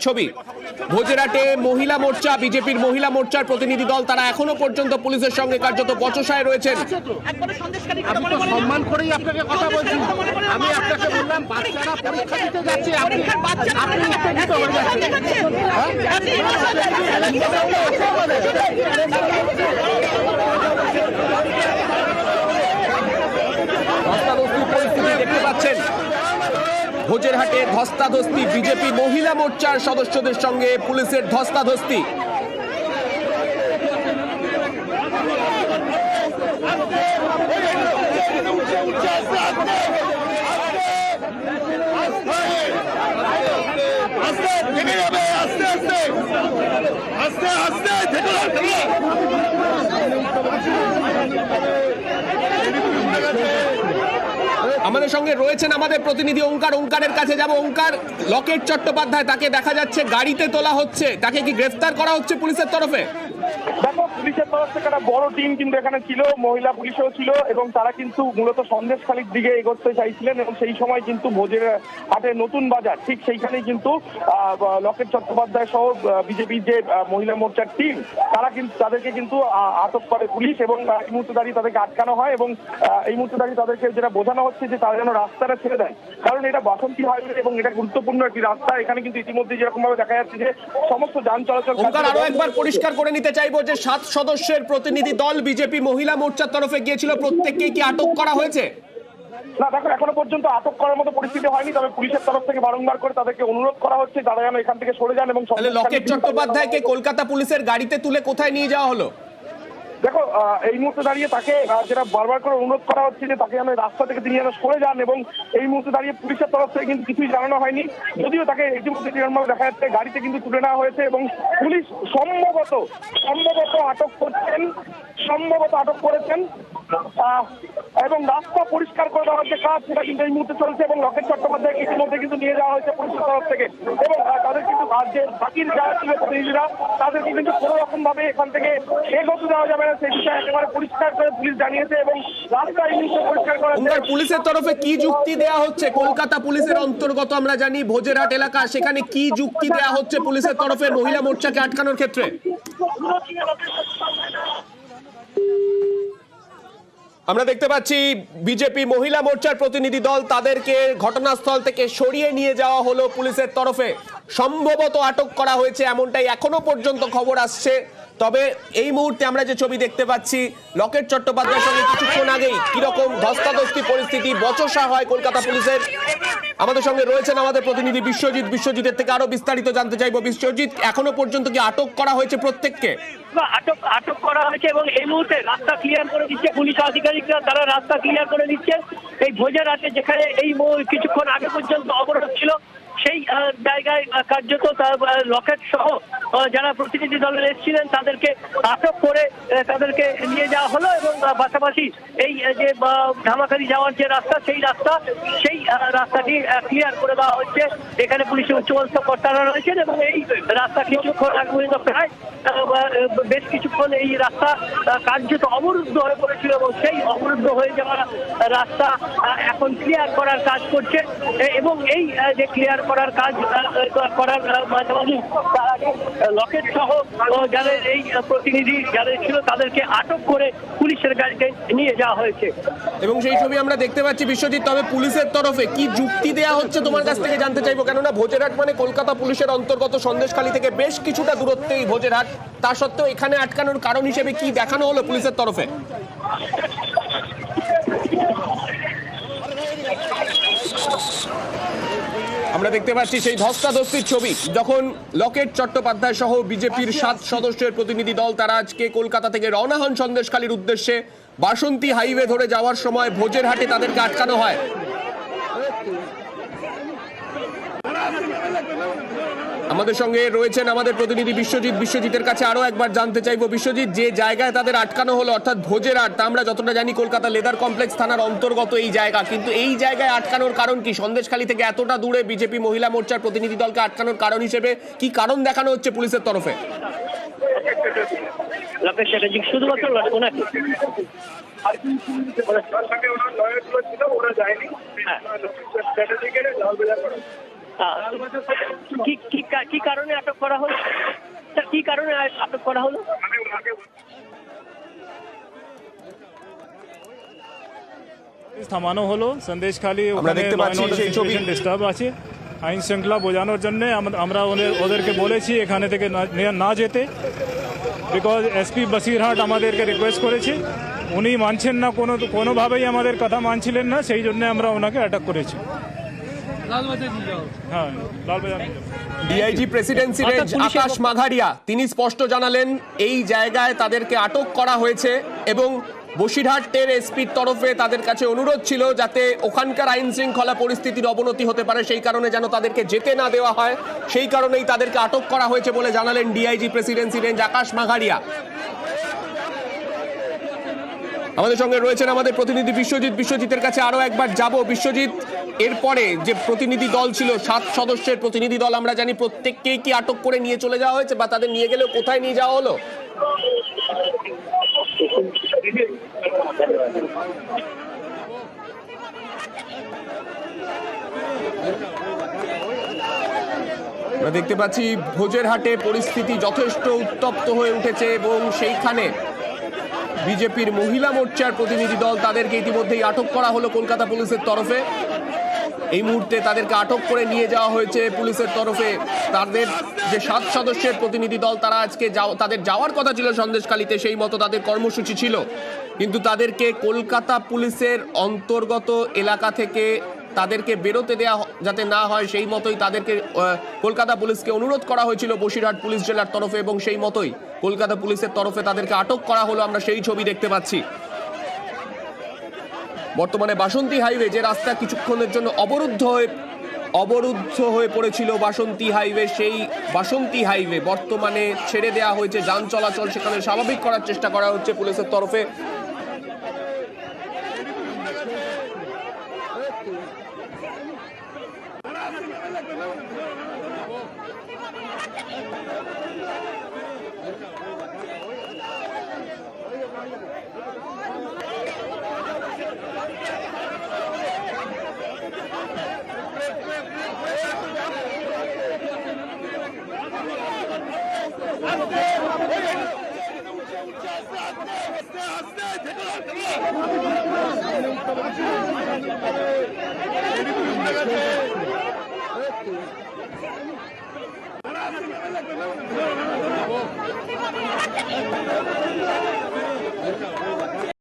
ছবি। ভোজেরহাটে মহিলা মোর্চা, বিজেপির মহিলা মোর্চার প্রতিনিধি দল তারা এখনো পর্যন্ত পুলিশের সঙ্গে কার্যত বচসায় রয়েছেন। আমি তো সম্মান করেই আপনাকে কথা বলছি। আমি আপনাকে বললাম বাচ্চারা পরীক্ষা দিতে যাচ্ছে, আপনি উত্তেজিত হয়ে যাচ্ছেন। ধস্তাধস্তি পরিস্থিতি দেখতে পাচ্ছেন। ভোজেরহাটে ধস্তাধস্তি, বিজেপি মহিলা মোর্চার সদস্যদের সঙ্গে পুলিশের ধস্তাধস্তি। আমাদের সঙ্গে রয়েছেন আমাদের প্রতিনিধি ওঙ্কার। ওঙ্কারের কাছে যাব। ওঙ্কার, লকেট চট্টোপাধ্যায় তাকে দেখা যাচ্ছে গাড়িতে তোলা হচ্ছে, তাকে কি গ্রেফতার করা হচ্ছে পুলিশের তরফে? দেখো, পুলিশের তরফ থেকে একটা বড় টিম কিন্তু এখানে ছিল, মহিলা পুলিশও ছিল এবং তারা কিন্তু মূলত সন্দেশখালীর দিকে এগোতে চাইছিলেন এবং সেই সময় কিন্তু ভোজেরহাটে নতুন বাজার ঠিক সেইখানেই কিন্তু লকেট চট্টোপাধ্যায় সহ বিজেপির যে মহিলা মোর্চার টিম তাদেরকে কিন্তু আটক করে পুলিশ এবং এই মুহূর্তে দাঁড়িয়ে তাদেরকে আটকানো হয় এবং এই মুহূর্তে দাঁড়িয়ে তাদেরকে যেটা বোঝানো হচ্ছে যে তারা যেন রাস্তাটা ছেড়ে দেয়, কারণ এটা বাসন্তী হাইওয়ে এবং এটা গুরুত্বপূর্ণ একটি রাস্তা। এখানে কিন্তু ইতিমধ্যে যেরকম ভাবে দেখা যাচ্ছে যে সমস্ত যান চলাচল। আরো একবার পরিষ্কার করে নিতে চাইবো যে 7 সদস্যের প্রতিনিধি দল বিজেপি মহিলা মোর্চার তরফে গিয়েছিল, প্রত্যেককে কি আটক করা হয়েছে? না, দেখো, এখনো পর্যন্ত আটক করার মতো পরিস্থিতি হয়নি, তবে পুলিশের তরফ থেকে বারংবার করে তাদেরকে অনুরোধ করা হচ্ছে তারা যেন এখান থেকে সরে যান। এবং লকেট চট্টোপাধ্যায়কে কলকাতা পুলিশের গাড়িতে তুলে কোথায় নিয়ে যাওয়া হলো? দেখো, এই মুহূর্তে দাঁড়িয়ে তাকে যেটা বারবার করে অনুরোধ করা হচ্ছে যে তাকে যেন রাস্তা থেকে তিনি যেন সরে যান এবং এই মুহূর্তে দাঁড়িয়ে পুলিশের তরফ থেকে কিন্তু কিছুই জানানো হয়নি, যদিও তাকে ইতিমধ্যে দেখা যাচ্ছে গাড়িতে কিন্তু তুলে নেওয়া হয়েছে এবং পুলিশ সম্ভবত আটক করেছেন এবং রাস্তা পরিষ্কার করে দেওয়ার যে কাজ সেটা কিন্তু এই মুহূর্তে চলছে এবং লকেট চট্টোপাধ্যায়কে ইতিমধ্যে কিন্তু নিয়ে যাওয়া হয়েছে পুলিশের তরফ থেকে এবং তাদের কিন্তু যে বাকির যারা ছিল প্রতিনিধিরা তাদেরকে কিন্তু কোনো রকম ভাবে এখান থেকে এগোতে দেওয়া যাবে না, সেই বিষয়ে একেবারে পরিষ্কার করে পুলিশ জানিয়েছে এবং রাস্তা এই মুহূর্তে পরিষ্কার করা। পুলিশের তরফে কি যুক্তি দেওয়া হচ্ছে? কলকাতা পুলিশের অন্তর্গত আমরা জানি ভোজেরহাট এলাকা, সেখানে কি যুক্তি দেওয়া হচ্ছে পুলিশের তরফে মহিলা মোর্চাকে আটকানোর ক্ষেত্রে? আমরা দেখতে পাচ্ছি বিজেপি মহিলা মোর্চার প্রতিনিধি দল তাদেরকে ঘটনাস্থল থেকে সরিয়ে নিয়ে যাওয়া হলো পুলিশের তরফে, সম্ভবত আটক করা হয়েছে এমনটাই এখনো পর্যন্ত খবর আসছে। তবে এই মুহূর্তে আমরা যে ছবি দেখতে পাচ্ছি, লকেট চট্টোপাধ্যায়ের সঙ্গে কিছুক্ষণ আগেই কিরকম ধস্তাধস্তি পরিস্থিতি, বচসা হয় কলকাতা পুলিশের। আমাদের সঙ্গে রয়েছেন আমাদের প্রতিনিধি বিশ্বজিৎ। বিশ্বজিতের থেকে আরো বিস্তারিত জানতে চাইবো। বিশ্বজিৎ, এখনো পর্যন্ত কি আটক করা হয়েছে প্রত্যেককে? আটক করা হয়েছে এবং এই মুহূর্তে রাস্তা ক্লিয়ার করে দিচ্ছে পুলিশ আধিকারিকরা, তারা রাস্তা ক্লিয়ার করে দিচ্ছে। এই ভোজেরহাটে যেখানে এই কিছুক্ষণ আগে পর্যন্ত অবরোধ ছিল সেই জায়গায় কার্যত লকেট সহ যারা প্রতিনিধি দলের এসেছিলেন তাদেরকে আটক করে তাদেরকে নিয়ে যাওয়া হলো এবং পাশাপাশি এই যে ধামাখালি যাওয়ার যে রাস্তা সেই রাস্তাটি ক্লিয়ার করে দেওয়া হচ্ছে। এখানে পুলিশের উচ্চপদস্থ কর্তারা রয়েছেন এবং এই রাস্তা কিছুক্ষণ আগে পর্যন্ত প্রায় বেশ কিছুক্ষণ এই রাস্তা কার্যত অবরুদ্ধ হয়ে পড়েছিল এবং সেই অবরুদ্ধ হয়ে যাওয়া রাস্তা এখন ক্লিয়ার করার কাজ করছে এবং এই যে ক্লিয়ার করার কাজ করার মাঝামাঝি লকেট সহ যাদের এই প্রতিনিধি যাদের ছিল তাদেরকে আটক করে পুলিশের গাড়িতে নিয়ে যাওয়া হয়েছে এবং সেই ছবি আমরা দেখতে পাচ্ছি। বিশ্বজিৎ, তবে পুলিশের তরফে কি যুক্তি দেওয়া হচ্ছে তোমার কাছ থেকে জানতে চাইবো, কেননা ভোজেরহাট মানে কলকাতা পুলিশের অন্তর্গত সন্দেশখালী থেকে বেশ কিছুটা দূরত্বেই ভোজেরহাট, তা সত্ত্বেও এখানে আটকানোর কারণ হিসেবে কি দেখানো হলো পুলিশের তরফে? আমরা দেখতে পাচ্ছি সেই ধস্তাধস্তির ছবি, যখন লকেট চট্টোপাধ্যায় সহ বিজেপির 7 সদস্যের প্রতিনিধি দল তারা আজকে কলকাতা থেকে রওনা হন সন্দেশখালীর উদ্দেশ্যে। বাসন্তী হাইওয়ে ধরে যাওয়ার সময় ভোজেরহাটে তাদেরকে আটকানো হয়। আমাদের সঙ্গে রয়েছেন আমাদের প্রতিনিধি বিশ্বজিৎ। বিশ্বজিতের কাছে আরো একবার জানতে চাইবো, বিশ্বজিৎ, যে জায়গায় তাদের আটকানো হলো অর্থাৎ ভোজেরহাট, তা আমরা যতটা জানি কলকাতা লেদার কমপ্লেক্স থানার অন্তর্গত এই জায়গা, কিন্তু এই জায়গায় আটকানোর কারণ কি? সন্দেশখালী থেকে এতটা দূরে বিজেপি মহিলা মোর্চার প্রতিনিধি দলকে আটকানোর কারণ হিসেবে কি কারণ দেখানো হচ্ছে পুলিশের তরফে? শুধুমাত্র কি কারণে আটক করা হলো স্যার, কি কারণে আটক করা হলো? থামানো হলো সন্দেশখালী আমরা দেখতে পাচ্ছি সেই ছবি। ডিস্টার্ব আছে, আইন শৃঙ্খলা বোঝানোর জন্য আমরা ওদেরকে বলেছি এখানে থেকে না যেতে, বিকজ এসপি বসিরহাট আমাদেরকে রিকোয়েস্ট করেছে, উনি মানছেন না, কোনোভাবেই আমাদের কথা মানছিলেন না, সেই জন্য আমরা ওনাকে অ্যাটাক করেছি। হ্যাঁ, লালবাজার নিয়ে যাবো। ডিআইজি প্রেসিডেন্সি রেঞ্জ আকাশ মাঘারিয়া তিনি স্পষ্ট জানালেন এই জায়গায় তাদেরকে আটক করা হয়েছে এবং বসিরহাটের এসপির তরফে তাদের কাছে অনুরোধ ছিল যাতে ওখানকার আইন শৃঙ্খলা পরিস্থিতির অবনতি হতে পারে, সেই কারণে যেন তাদেরকে যেতে না দেওয়া হয়, সেই কারণেই তাদেরকে আটক করা হয়েছে বলে জানালেন ডিআইজি প্রেসিডেন্সি রেঞ্জ আকাশ মাঘারিয়া। আমাদের সঙ্গে রয়েছেন আমাদের প্রতিনিধি বিশ্বজিতের কাছে আরো একবার যাব। বিশ্বজিৎ, এরপরে যে প্রতিনিধি দল ছিল 7 সদস্যের প্রতিনিধি দল, আমরা জানি প্রত্যেককেই কি আটক করে নিয়ে চলে যাওয়া হয়েছে বা তাদের নিয়ে গেলেও কোথায় নিয়ে যাওয়া হলো? আমরা দেখতে পাচ্ছি ভোজের হাটে পরিস্থিতি যথেষ্ট উত্তপ্ত হয়ে উঠেছে এবং সেইখানে বিজেপির মহিলা মোর্চার প্রতিনিধি দল তাদেরকে ইতিমধ্যেই আটক করা হলো কলকাতা পুলিশের তরফে। এই মুহূর্তে তাদেরকে আটক করে নিয়ে যাওয়া হয়েছে পুলিশের তরফে। তাদের যে 7 সদস্যের প্রতিনিধি দল তারা আজকে তাদের যাওয়ার কথা ছিল সন্দেশখালীতে, সেই মতো তাদের কর্মসূচি ছিল, কিন্তু তাদেরকে কলকাতা পুলিশের অন্তর্গত এলাকা থেকে তাদেরকে বেরোতে দেওয়া যাতে না হয় সেই মতোই তাদেরকে কলকাতা পুলিশকে অনুরোধ করা হয়েছিল বসিরহাট পুলিশ জেলার তরফে এবং সেই মতোই কলকাতা পুলিশের তরফে তাদেরকে আটক করা হলো। আমরা সেই ছবি দেখতে পাচ্ছি। বর্তমানে বাসন্তী হাইওয়ে যে রাস্তা কিছুক্ষণের জন্য অবরুদ্ধ হয়ে পড়েছিল বাসন্তী হাইওয়ে, সেই বাসন্তী হাইওয়ে বর্তমানে ছেড়ে দেওয়া হয়েছে, যান চলাচল সেখানে স্বাভাবিক করার চেষ্টা করা হচ্ছে পুলিশের তরফে।